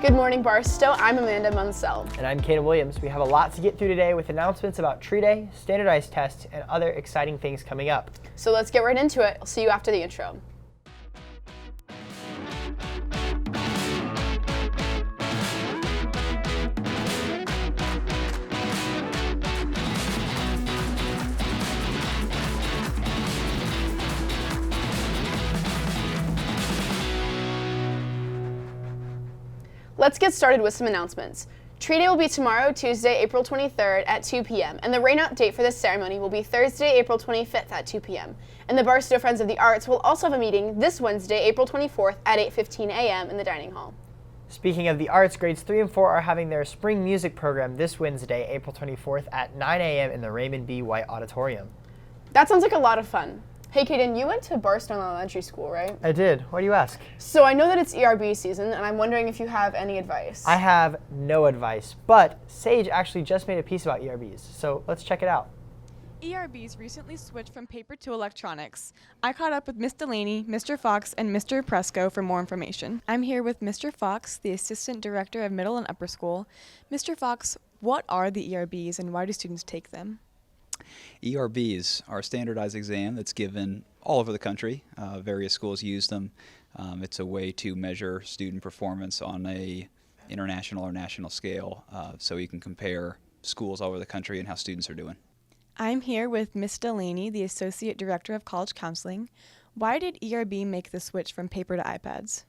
Good morning, Barstow. I'm Amanda Munsell. And I'm Kaden Williams. We have a lot to get through today with announcements about Tree Day, standardized tests, and other exciting things coming up. So let's get right into it. I'll see you after the intro. Let's get started with some announcements. Tree Day will be tomorrow, Tuesday, April 23rd at 2 p.m. and the rain-out date for this ceremony will be Thursday, April 25th at 2 p.m. And the Barstow Friends of the Arts will also have a meeting this Wednesday, April 24th at 8:15 a.m. in the dining hall. Speaking of the arts, grades 3 and 4 are having their spring music program this Wednesday, April 24th at 9 a.m. in the Raymond B. White Auditorium. That sounds like a lot of fun. Hey, Kaden, you went to Barstow Elementary School, right? I did. Why do you ask? So I know that it's ERB season, and I'm wondering if you have any advice. I have no advice, but Sage actually just made a piece about ERBs, so let's check it out. ERBs recently switched from paper to electronics. I caught up with Ms. Delaney, Mr. Fox, and Mr. Presco for more information. I'm here with Mr. Fox, the Assistant Director of Middle and Upper School. Mr. Fox, what are the ERBs and why do students take them? ERBs are a standardized exam that's given all over the country. Various schools use them. It's a way to measure student performance on a international or national scale, so you can compare schools all over the country and how students are doing. I'm here with Ms. Delaney, the Associate Director of College Counseling. Why did ERB make the switch from paper to iPads?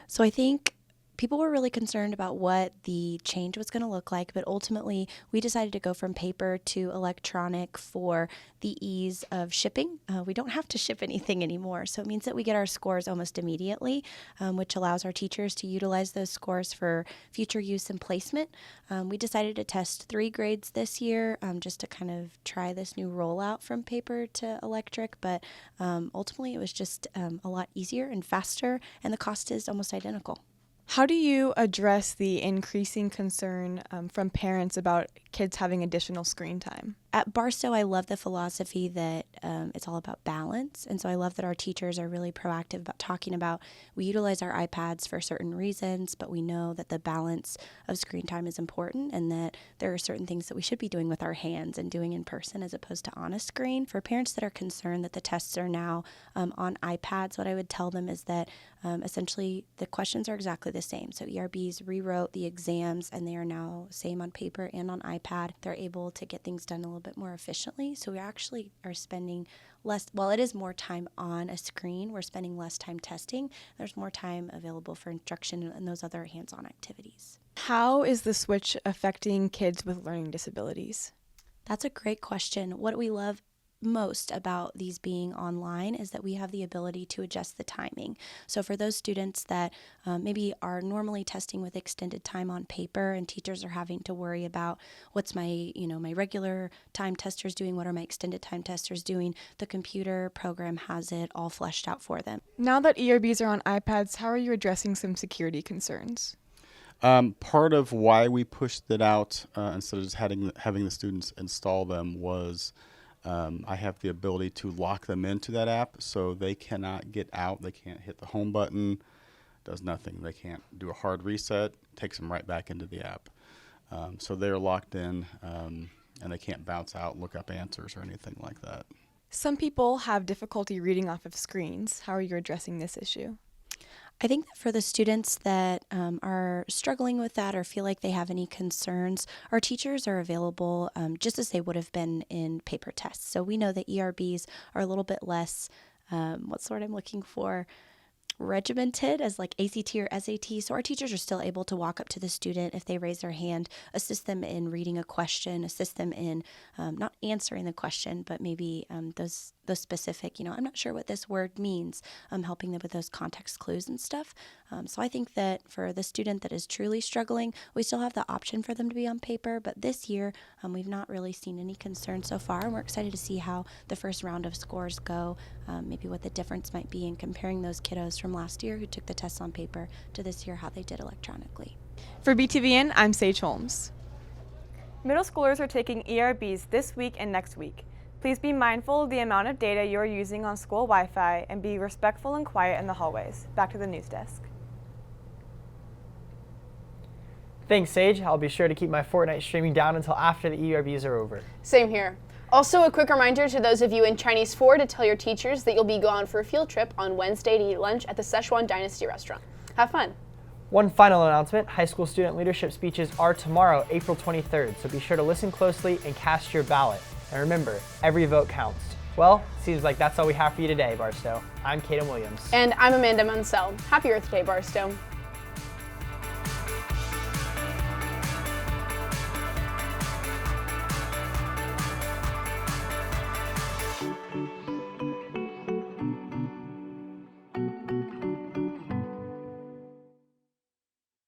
So I think people were really concerned about what the change was going to look like, but ultimately we decided to go from paper to electronic for the ease of shipping. We don't have to ship anything anymore, so it means that we get our scores almost immediately, which allows our teachers to utilize those scores for future use and placement. We decided to test 3 grades this year just to kind of try this new rollout from paper to electric, but ultimately it was just a lot easier and faster, and the cost is almost identical. How do you address the increasing concern from parents about kids having additional screen time? At Barstow, I love the philosophy that it's all about balance. And so I love that our teachers are really proactive about talking about we utilize our iPads for certain reasons, but we know that the balance of screen time is important and that there are certain things that we should be doing with our hands and doing in person as opposed to on a screen. For parents that are concerned that the tests are now on iPads, what I would tell them is that essentially the questions are exactly the same. So ERBs rewrote the exams and they are now same on paper and on iPad. They're able to get things done a little bit more efficiently. So we actually are spending less, while it is more time on a screen, we're spending less time testing. There's more time available for instruction and those other hands-on activities. How is the switch affecting kids with learning disabilities? That's a great question. What we love most about these being online is that we have the ability to adjust the timing. So for those students that maybe are normally testing with extended time on paper and teachers are having to worry about what's my regular time testers doing, what are my extended time testers doing, the computer program has it all fleshed out for them. Now that ERBs are on iPads, how are you addressing some security concerns? Part of why we pushed it out instead of just having the students install them was I have the ability to lock them into that app so they cannot get out. They can't hit the home button, does nothing. They can't do a hard reset, takes them right back into the app. So they're locked in and they can't bounce out, look up answers or anything like that. Some people have difficulty reading off of screens. How are you addressing this issue? I think that for the students that are struggling with that or feel like they have any concerns, our teachers are available just as they would have been in paper tests. So we know that ERBs are a little bit less, what's the word I'm looking for, regimented as like ACT or SAT. So our teachers are still able to walk up to the student if they raise their hand, assist them in reading a question, assist them in not answering the question, but maybe those specific, I'm not sure what this word means, helping them with those context clues and stuff. So I think that for the student that is truly struggling, we still have the option for them to be on paper, but this year we've not really seen any concern so far, and we're excited to see how the first round of scores go, maybe what the difference might be in comparing those kiddos from last year who took the tests on paper to this year how they did electronically. For BTVN, I'm Sage Holmes. Middle schoolers are taking ERBs this week and next week. Please be mindful of the amount of data you are using on school Wi-Fi and be respectful and quiet in the hallways. Back to the news desk. Thanks, Sage. I'll be sure to keep my Fortnite streaming down until after the ERBs are over. Same here. Also, a quick reminder to those of you in Chinese 4 to tell your teachers that you'll be gone for a field trip on Wednesday to eat lunch at the Szechuan Dynasty restaurant. Have fun. One final announcement, high school student leadership speeches are tomorrow, April 23rd, so be sure to listen closely and cast your ballot. And remember, every vote counts. Well, seems like that's all we have for you today, Barstow. I'm Kaden Williams. And I'm Amanda Munsell. Happy Earth Day, Barstow.